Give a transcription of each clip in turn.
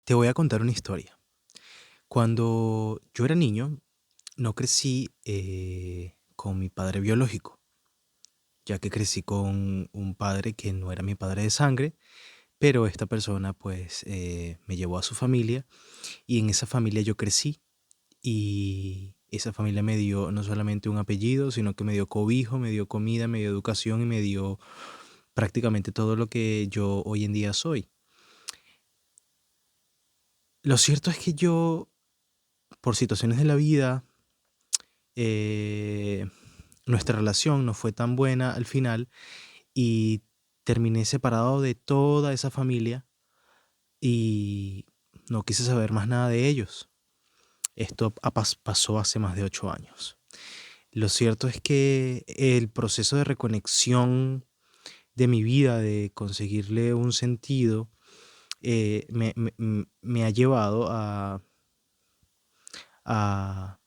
Te voy a contar una historia. Cuando yo era niño, no crecí con mi padre biológico, ya que crecí con un padre que no era mi padre de sangre, pero esta persona pues me llevó a su familia y en esa familia yo crecí y esa familia me dio no solamente un apellido, sino que me dio cobijo, me dio comida, me dio educación y me dio prácticamente todo lo que yo hoy en día soy. Lo cierto es que yo, por situaciones de la vida, eh, nuestra relación no fue tan buena al final y terminé separado de toda esa familia y no quise saber más nada de ellos. Esto pasó hace más de 8 años. Lo cierto es que el proceso de reconexión de mi vida, de conseguirle un sentido, me ha llevado a, a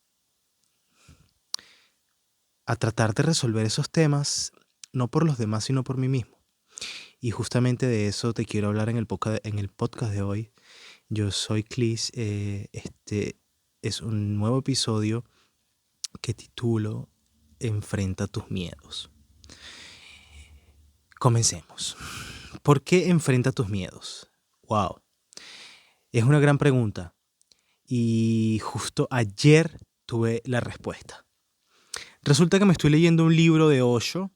tratar de resolver esos temas, no por los demás, sino por mí mismo. Y justamente de eso te quiero hablar en el podcast de hoy. Yo soy Clis. Este es un nuevo episodio que titulo Enfrenta tus miedos. Comencemos. ¿Por qué enfrenta tus miedos? Wow, es una gran pregunta. Y justo ayer tuve la respuesta. Resulta que me estoy leyendo un libro de Osho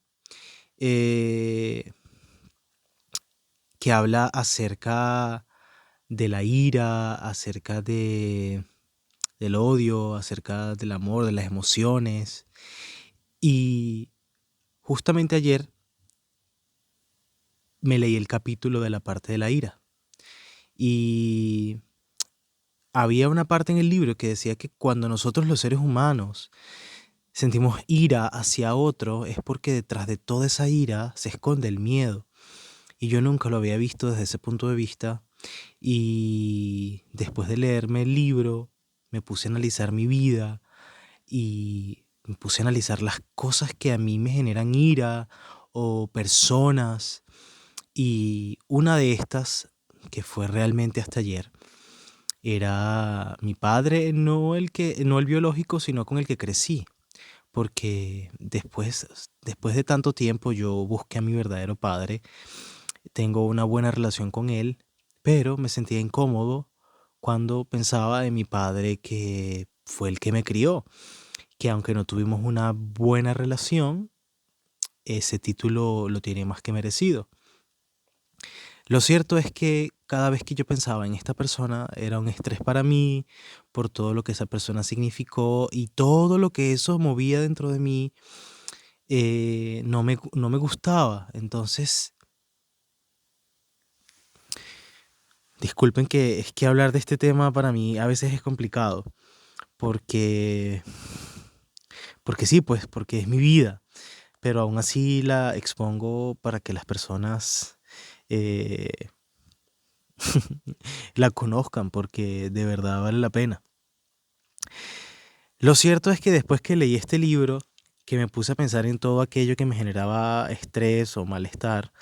eh, que habla acerca de la ira, acerca del odio, acerca del amor, de las emociones. Y justamente ayer me leí el capítulo de la parte de la ira. Y había una parte en el libro que decía que cuando nosotros los seres humanos sentimos ira hacia otro es porque detrás de toda esa ira se esconde el miedo. Y yo nunca lo había visto desde ese punto de vista. Y después de leerme el libro, me puse a analizar mi vida y me puse a analizar las cosas que a mí me generan ira o personas. Y una de estas, que fue realmente hasta ayer, era mi padre, no el biológico, sino con el que crecí. Porque después de tanto tiempo yo busqué a mi verdadero padre, tengo una buena relación con él, pero me sentía incómodo cuando pensaba en mi padre que fue el que me crió, que aunque no tuvimos una buena relación, ese título lo tiene más que merecido. Lo cierto es que cada vez que yo pensaba en esta persona era un estrés para mí por todo lo que esa persona significó y todo lo que eso movía dentro de mí, no me gustaba. Entonces, disculpen que es que hablar de este tema para mí a veces es complicado porque, porque sí, pues porque es mi vida, pero aún así la expongo para que las personas eh, la conozcan porque de verdad vale la pena. Lo cierto es que después que leí este libro, que me puse a pensar en todo aquello que me generaba estrés o malestar,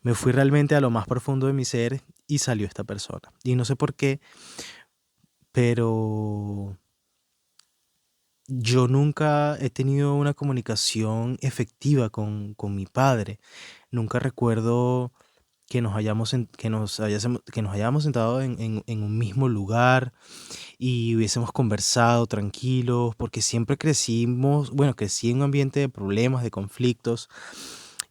me fui realmente a lo más profundo de mi ser y salió esta persona. Y no sé por qué, pero yo nunca he tenido una comunicación efectiva con mi padre. Nunca recuerdo que nos hayamos sentado en un mismo lugar y hubiésemos conversado tranquilos, porque siempre crecimos, bueno, crecí en un ambiente de problemas, de conflictos,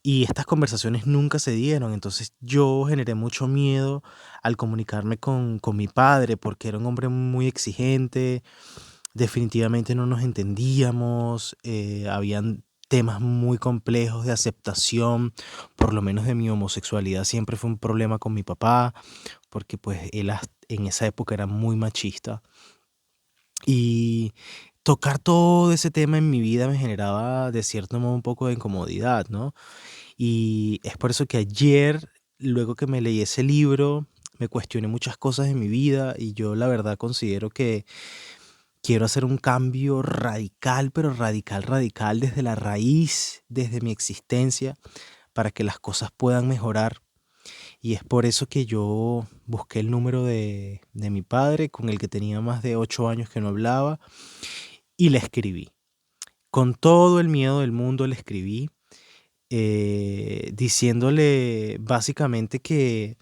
y estas conversaciones nunca se dieron. Entonces yo generé mucho miedo al comunicarme con mi padre, porque era un hombre muy exigente, definitivamente no nos entendíamos, habían temas muy complejos de aceptación, por lo menos de mi homosexualidad siempre fue un problema con mi papá, porque pues en esa época era muy machista. Y tocar todo ese tema en mi vida me generaba de cierto modo un poco de incomodidad, ¿no? Y es por eso que ayer, luego que me leí ese libro, me cuestioné muchas cosas en mi vida y yo la verdad considero que quiero hacer un cambio radical, pero radical, radical desde la raíz, desde mi existencia, para que las cosas puedan mejorar. Y es por eso que yo busqué el número de mi padre, con el que tenía más de 8 años que no hablaba, y le escribí. Con todo el miedo del mundo le escribí, diciéndole básicamente que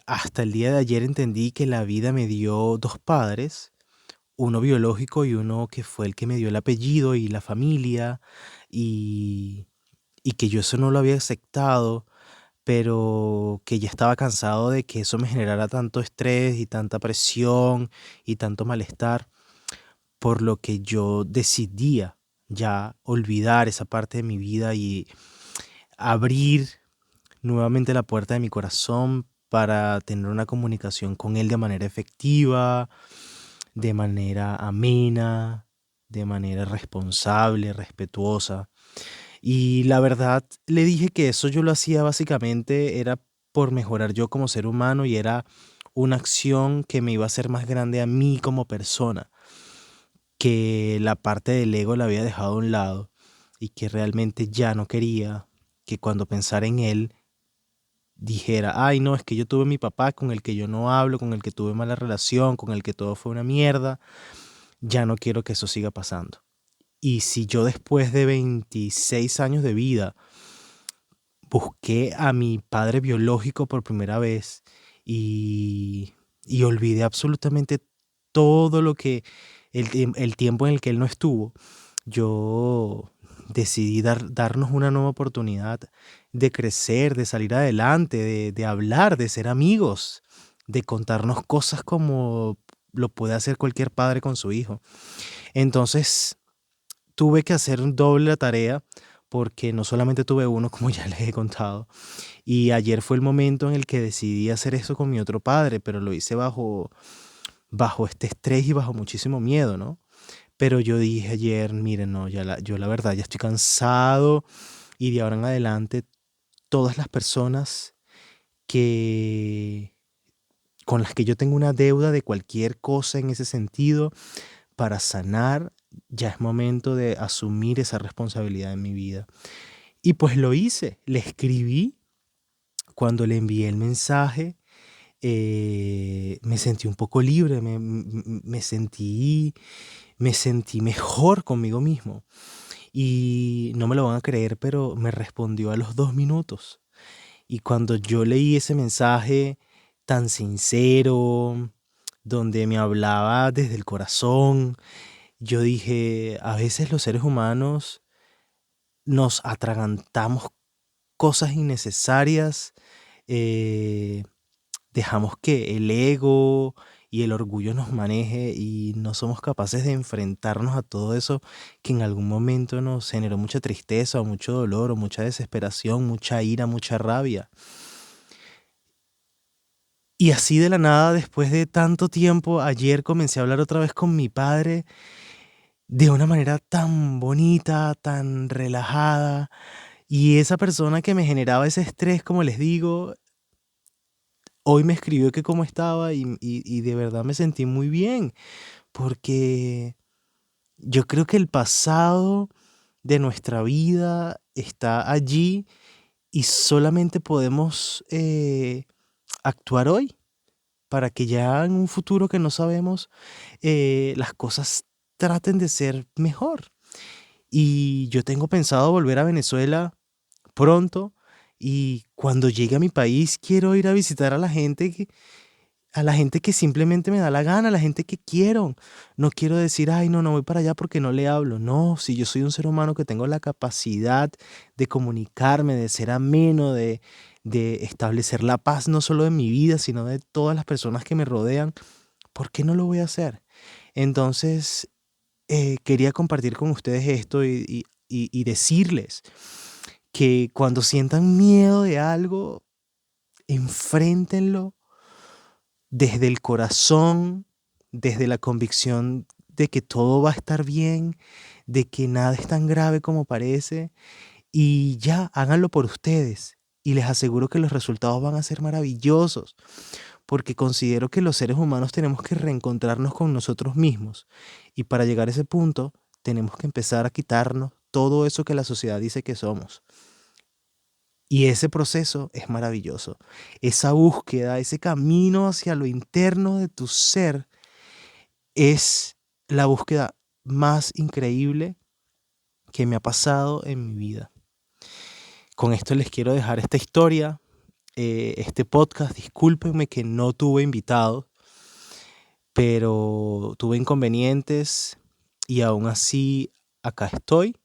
hasta el día de ayer entendí que la vida me dio dos padres, uno biológico y uno que fue el que me dio el apellido y la familia, y, y que yo eso no lo había aceptado, pero que ya estaba cansado de que eso me generara tanto estrés y tanta presión y tanto malestar, por lo que yo decidía ya olvidar esa parte de mi vida y abrir nuevamente la puerta de mi corazón para tener una comunicación con él de manera efectiva, de manera amena, de manera responsable, respetuosa. Y la verdad, le dije que eso yo lo hacía básicamente era por mejorar yo como ser humano y era una acción que me iba a hacer más grande a mí como persona, que la parte del ego la había dejado a un lado y que realmente ya no quería que cuando pensara en él dijera, ay no, es que yo tuve mi papá con el que yo no hablo, con el que tuve mala relación, con el que todo fue una mierda, ya no quiero que eso siga pasando. Y si yo después de 26 años de vida busqué a mi padre biológico por primera vez y olvidé absolutamente todo lo que el tiempo en el que él no estuvo, yo decidí darnos una nueva oportunidad de crecer, de salir adelante, de hablar, de ser amigos, de contarnos cosas como lo puede hacer cualquier padre con su hijo. Entonces tuve que hacer un doble la tarea porque no solamente tuve uno, como ya les he contado, y ayer fue el momento en el que decidí hacer eso con mi otro padre, pero lo hice bajo este estrés y bajo muchísimo miedo, ¿no? Pero yo dije ayer, miren, no, yo la verdad ya estoy cansado y de ahora en adelante todas las personas que con las que yo tengo una deuda de cualquier cosa en ese sentido para sanar, ya es momento de asumir esa responsabilidad en mi vida. Y pues lo hice, le escribí cuando le envié el mensaje. Me sentí un poco libre, me sentí mejor conmigo mismo. Y no me lo van a creer, pero me respondió a los 2 minutos. Y cuando yo leí ese mensaje tan sincero, donde me hablaba desde el corazón, yo dije, a veces los seres humanos nos atragantamos cosas innecesarias, eh, dejamos que el ego y el orgullo nos maneje y no somos capaces de enfrentarnos a todo eso que en algún momento nos generó mucha tristeza o mucho dolor o mucha desesperación, mucha ira, mucha rabia. Y así de la nada, después de tanto tiempo, ayer comencé a hablar otra vez con mi padre de una manera tan bonita, tan relajada. Y esa persona que me generaba ese estrés, como les digo, hoy me escribió que cómo estaba y de verdad me sentí muy bien, porque yo creo que el pasado de nuestra vida está allí y solamente podemos actuar hoy para que ya en un futuro que no sabemos, las cosas traten de ser mejor. Y yo tengo pensado volver a Venezuela pronto y cuando llegue a mi país quiero ir a visitar a la gente que simplemente me da la gana, a la gente que quiero. No quiero decir, ay, no, no voy para allá porque no le hablo. No, si yo soy un ser humano que tengo la capacidad de comunicarme, de ser ameno, de establecer la paz no solo en mi vida, sino de todas las personas que me rodean, ¿por qué no lo voy a hacer? Entonces, quería compartir con ustedes esto y decirles que cuando sientan miedo de algo, enfréntenlo desde el corazón, desde la convicción de que todo va a estar bien, de que nada es tan grave como parece, y ya, háganlo por ustedes. Y les aseguro que los resultados van a ser maravillosos, porque considero que los seres humanos tenemos que reencontrarnos con nosotros mismos. Y para llegar a ese punto, tenemos que empezar a quitarnos todo eso que la sociedad dice que somos. Y ese proceso es maravilloso. Esa búsqueda, ese camino hacia lo interno de tu ser es la búsqueda más increíble que me ha pasado en mi vida. Con esto les quiero dejar esta historia, este podcast. Discúlpenme que no tuve invitados, pero tuve inconvenientes y aún así acá estoy.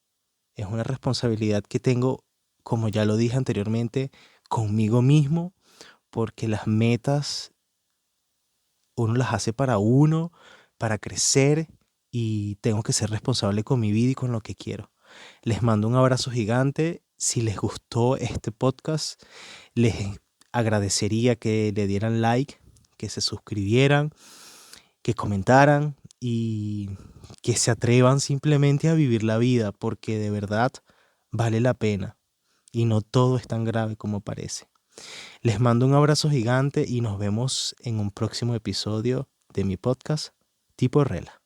Es una responsabilidad que tengo, como ya lo dije anteriormente, conmigo mismo, porque las metas uno las hace para uno, para crecer, y tengo que ser responsable con mi vida y con lo que quiero. Les mando un abrazo gigante. Si les gustó este podcast, les agradecería que le dieran like, que se suscribieran, que comentaran y que se atrevan simplemente a vivir la vida, porque de verdad vale la pena y no todo es tan grave como parece. Les mando un abrazo gigante y nos vemos en un próximo episodio de mi podcast Tipo Rela.